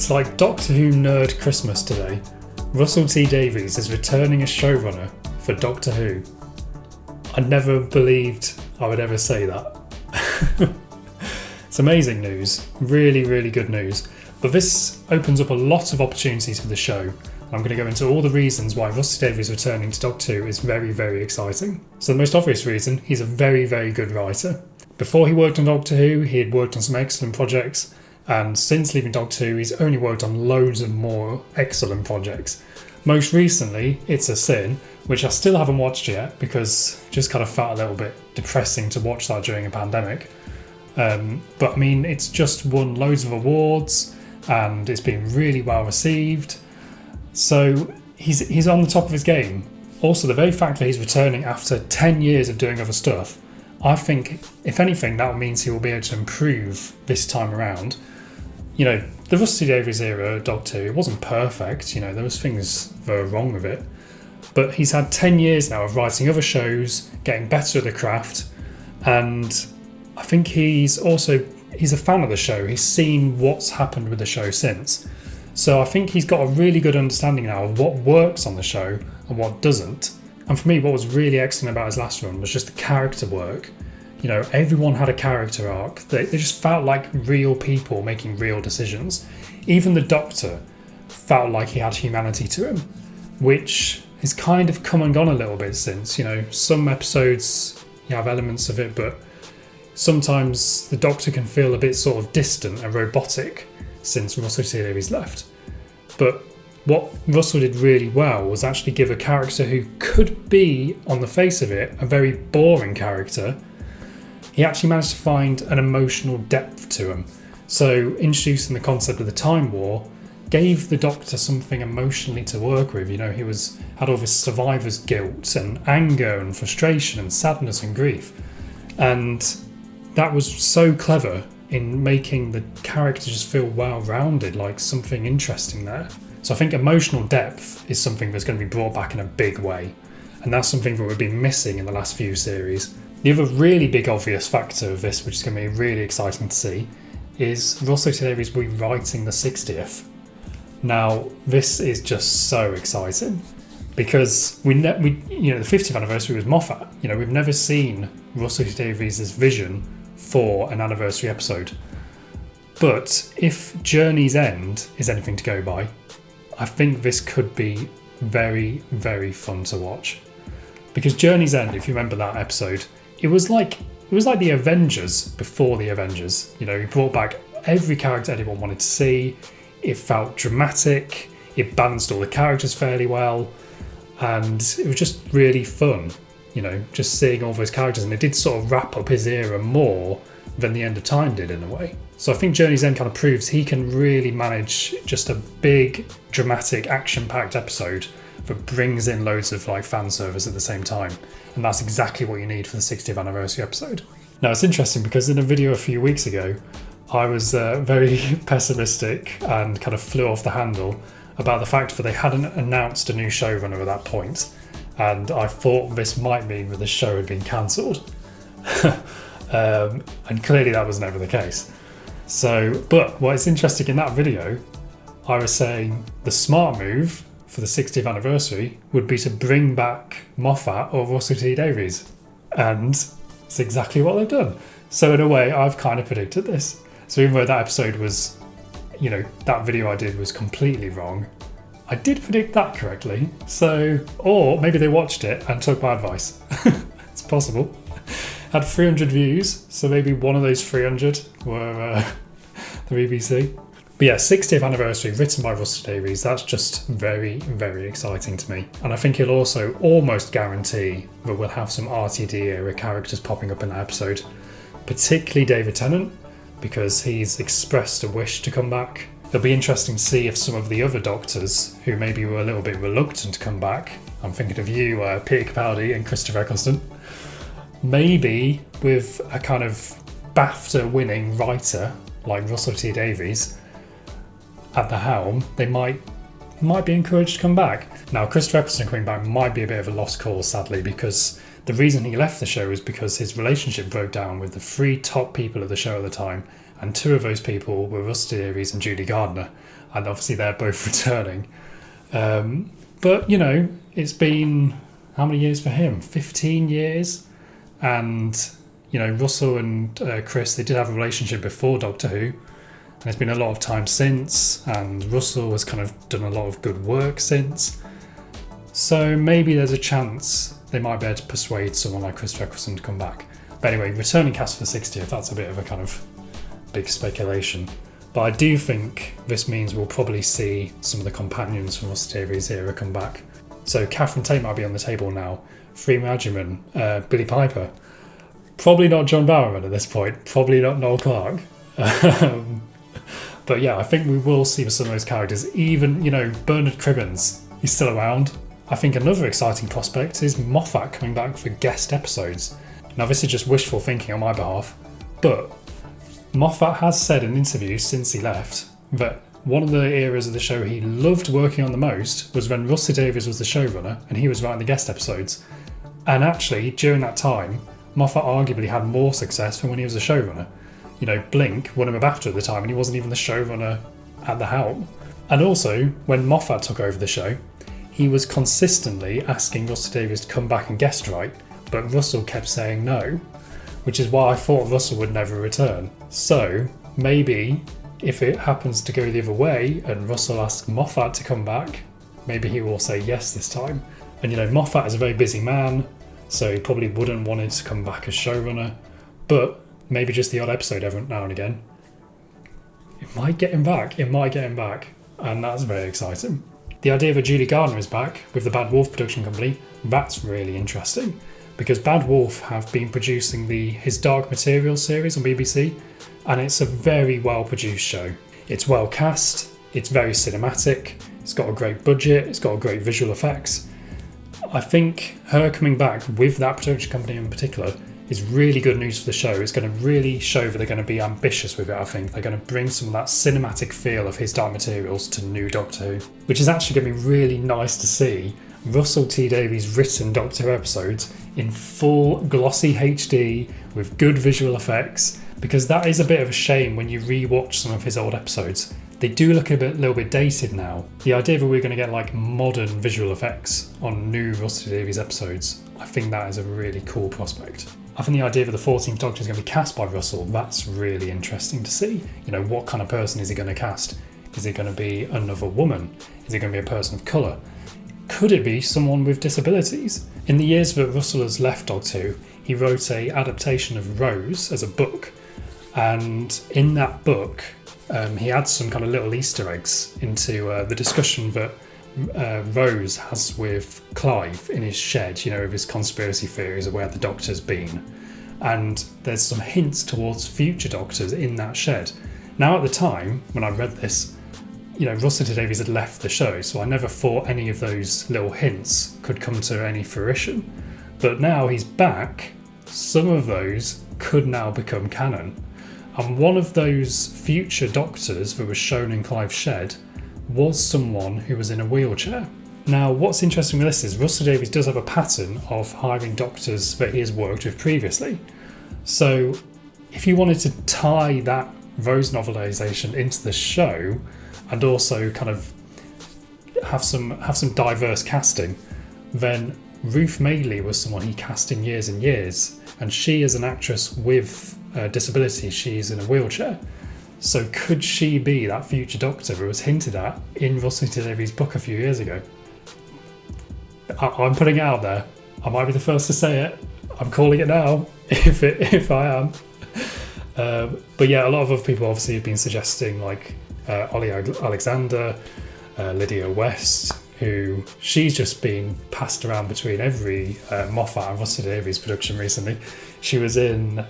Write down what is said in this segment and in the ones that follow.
It's like Doctor Who Nerd Christmas today. Russell T Davies is returning as showrunner for Doctor Who. I never believed I would ever say that. It's amazing news, really, really good news. But this opens up a lot of opportunities for the show. I'm going to go into all the reasons why Russell T Davies returning to Doctor Who is very, very exciting. So the most obvious reason, he's a very, very good writer. Before he worked on Doctor Who, he had worked on some excellent projects, and since leaving Doctor Who, he's only worked on loads of more excellent projects. Most recently, It's a Sin, which I still haven't watched yet because it just kind of felt a little bit depressing to watch that during a pandemic. But I mean, it's just won loads of awards and it's been really well received. So he's on the top of his game. Also, the very fact that he's returning after 10 years of doing other stuff, I think, if anything, that means he will be able to improve this time around. You know, the Russell T Davies era Doctor Who, it wasn't perfect, you know, there was things that were wrong with it. But he's had 10 years now of writing other shows, getting better at the craft, and I think he's a fan of the show. He's seen what's happened with the show since. So I think he's got a really good understanding now of what works on the show and what doesn't. And for me, what was really excellent about his last run was just the character work. You know, everyone had a character arc. They just felt like real people making real decisions. Even the Doctor felt like he had humanity to him, which has kind of come and gone a little bit since. You know, some episodes you have elements of it, but sometimes the Doctor can feel a bit sort of distant and robotic since Russell T Davies left. But what Russell did really well was actually give a character who could be, on the face of it, a very boring character. He actually managed to find an emotional depth to him. So introducing the concept of the Time War gave the Doctor something emotionally to work with. You know, he had all this survivor's guilt and anger and frustration and sadness and grief. And that was so clever in making the character just feel well-rounded, like something interesting there. So I think emotional depth is something that's going to be brought back in a big way. And that's something that we've been missing in the last few series. The other really big obvious factor of this, which is going to be really exciting to see, is Russell T Davies rewriting the 60th. Now, this is just so exciting because the 50th anniversary was Moffat. You know, we've never seen Russell T Davies' vision for an anniversary episode. But if Journey's End is anything to go by, I think this could be very, very fun to watch. Because Journey's End, if you remember that episode, it was like the Avengers before the Avengers. You know, he brought back every character anyone wanted to see. It felt dramatic. It balanced all the characters fairly well. And it was just really fun, you know, just seeing all those characters. And it did sort of wrap up his era more than The End of Time did in a way. So I think Journey's End kind of proves he can really manage just a big, dramatic, action-packed episode that brings in loads of like fan service at the same time. And that's exactly what you need for the 60th anniversary episode. Now it's interesting because in a video a few weeks ago, I was very pessimistic and kind of flew off the handle about the fact that they hadn't announced a new showrunner at that point. And I thought this might mean that the show had been cancelled. And clearly that was never the case. So, but what's interesting in that video, I was saying the smart move for the 60th anniversary would be to bring back Moffat or Russell T Davies. And it's exactly what they've done. So in a way, I've kind of predicted this. So even though that episode was, you know, that video I did was completely wrong, I did predict that correctly. So, or maybe they watched it and took my advice. It's possible. Had 300 views, so maybe one of those 300 were the BBC. But yeah, 60th anniversary, written by Russell Davies, that's just very, very exciting to me. And I think he'll also almost guarantee that we'll have some RTD era characters popping up in that episode, particularly David Tennant, because he's expressed a wish to come back. It'll be interesting to see if some of the other Doctors, who maybe were a little bit reluctant to come back, I'm thinking of you, Peter Capaldi and Christopher Eccleston, maybe with a kind of BAFTA-winning writer like Russell T Davies at the helm, they might be encouraged to come back. Now, Christopher Eccleston coming back might be a bit of a lost cause, sadly, because the reason he left the show is because his relationship broke down with the three top people of the show at the time, and 2 of those people were Russell T Davies and Julie Gardner, and obviously they're both returning. But, you know, it's been, how many years for him? 15 years? And, you know, Russell and Chris, they did have a relationship before Doctor Who, and there's been a lot of time since, and Russell has kind of done a lot of good work since. So maybe there's a chance they might be able to persuade someone like Chris Eccleston to come back. But anyway, returning cast for 60th, that's a bit of a kind of big speculation. But I do think this means we'll probably see some of the companions from Russell T Davies' era come back. So Catherine Tate might be on the table now, Freema Agyeman, Billy Piper. Probably not John Barrowman at this point, probably not Noel Clarke. But yeah, I think we will see some of those characters. Even, you know, Bernard Cribbins, he's still around. I think another exciting prospect is Moffat coming back for guest episodes. Now this is just wishful thinking on my behalf, but Moffat has said in interviews since he left that one of the eras of the show he loved working on the most was when Russell T Davies was the showrunner and he was writing the guest episodes. And actually, during that time, Moffat arguably had more success than when he was the showrunner. You know, Blink won him a BAFTA at the time and he wasn't even the showrunner at the helm. And also, when Moffat took over the show, he was consistently asking Russell T Davies to come back and guest write, but Russell kept saying no, which is why I thought Russell would never return. So, maybe if it happens to go the other way and Russell asks Moffat to come back, maybe he will say yes this time. And you know, Moffat is a very busy man, so he probably wouldn't want him to come back as showrunner, but maybe just the odd episode every now and again. It might get him back, and that's very exciting. The idea that Julie Gardner is back with the Bad Wolf production company, that's really interesting, because Bad Wolf have been producing the His Dark Materials series on BBC, and it's a very well produced show. It's well cast, it's very cinematic, it's got a great budget, it's got great visual effects. I think her coming back with that production company in particular is really good news for the show. It's going to really show that they're going to be ambitious with it, I think. They're going to bring some of that cinematic feel of His Dark Materials to new Doctor Who, which is actually going to be really nice to see Russell T Davies written Doctor Who episodes in full glossy HD with good visual effects, because that is a bit of a shame when you re-watch some of his old episodes. They do look a little bit dated now. The idea that we're going to get like modern visual effects on new Russell T Davies episodes, I think that is a really cool prospect. I think the idea that the 14th Doctor is going to be cast by Russell, that's really interesting to see. You know, what kind of person is he going to cast? Is it going to be another woman? Is it going to be a person of colour? Could it be someone with disabilities? In the years that Russell has left Doctor Who, he wrote an adaptation of Rose as a book, and in that book he adds some kind of little Easter eggs into the discussion that Rose has with Clive in his shed, you know, of his conspiracy theories of where the Doctor's been. And there's some hints towards future Doctors in that shed. Now at the time, when I read this, you know, Russell T Davies had left the show, so I never thought any of those little hints could come to any fruition. But now he's back, some of those could now become canon. And one of those future Doctors that was shown in Clive's shed was someone who was in a wheelchair. Now, what's interesting with this is Russell T Davies does have a pattern of hiring Doctors that he has worked with previously. So if you wanted to tie that Rose novelisation into the show and also kind of have some diverse casting, then Ruth Madeley was someone he cast in years and years, and she is an actress with disability, she's in a wheelchair. So could she be that future Doctor that was hinted at in Russell T Davies' book a few years ago? I'm putting it out there. I might be the first to say it. I'm calling it now, if I am. But yeah, a lot of other people obviously have been suggesting, like Ollie Alexander, Lydia West, who she's just been passed around between every Moffat and Russell T Davies production recently. She was in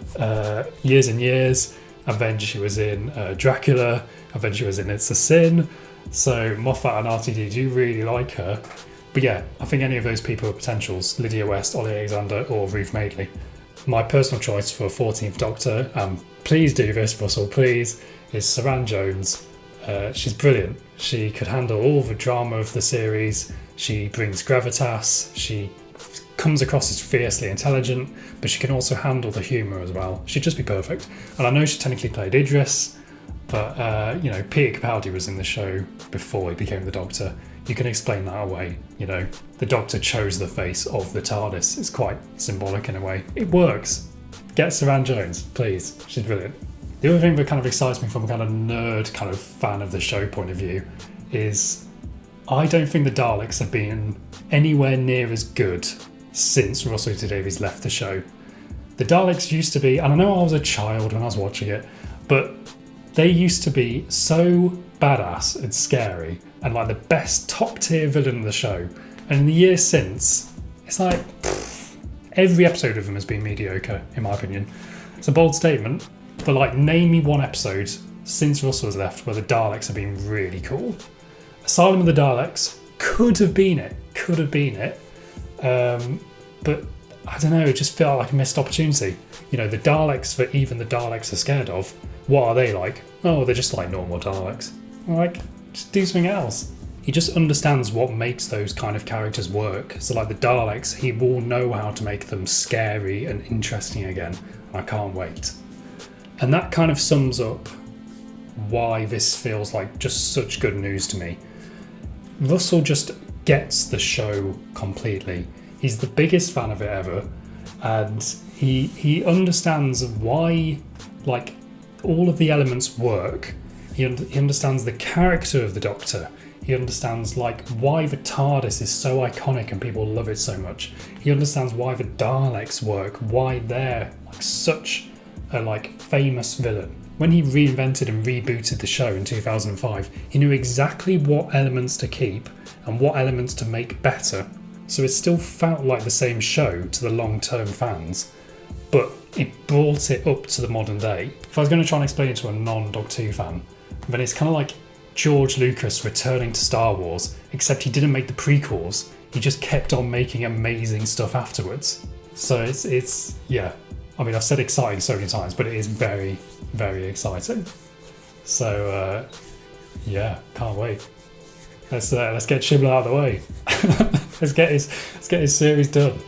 Years and Years, and then she was in Dracula, and then she was in It's a Sin. So Moffat and RTD do really like her. But yeah, I think any of those people are potentials: Lydia West, Ollie Alexander, or Ruth Madeley. My personal choice for 14th Doctor, please do this, Russell, please, is Saran Jones. She's brilliant. She could handle all the drama of the series. She brings gravitas. She comes across as fiercely intelligent, but she can also handle the humour as well. She'd just be perfect. And I know she technically played Idris, but Peter Capaldi was in the show before he became the Doctor. You can explain that away. The Doctor chose the face of the TARDIS. It's quite symbolic in a way. It works. Get Saran Jones, please. She's brilliant. The other thing that kind of excites me from a kind of nerd kind of fan of the show point of view is I don't think the Daleks have been anywhere near as good since Russell T Davies left the show. The Daleks used to be, and I know I was a child when I was watching it, but they used to be so badass and scary and like the best top tier villain of the show. And in the years since, it's like every episode of them has been mediocre, in my opinion. It's a bold statement, but like name me one episode since Russell has left where the Daleks have been really cool. Asylum of the Daleks could have been it. But I don't know, it just felt like a missed opportunity. The Daleks that even the Daleks are scared of, what are they like? Oh, they're just like normal Daleks. Like, just do something else. He just understands what makes those kind of characters work. So like the Daleks, he will know how to make them scary and interesting again. And I can't wait. And that kind of sums up why this feels like just such good news to me. Russell just gets the show completely. He's the biggest fan of it ever, and he understands why like all of the elements work. He understands the character of the Doctor. He understands like why the TARDIS is so iconic and people love it so much. He understands why the Daleks work, why they're like such a like famous villain. When he reinvented and rebooted the show in 2005, he knew exactly what elements to keep and what elements to make better. So it still felt like the same show to the long-term fans, but it brought it up to the modern day. If I was going to try and explain it to a non-Doctor Who fan, then it's kind of like George Lucas returning to Star Wars, except he didn't make the prequels. He just kept on making amazing stuff afterwards. So it's yeah. I mean, I've said exciting so many times, but it is very, very exciting. So, yeah, can't wait. Let's get Chibnall out of the way. let's get his series done.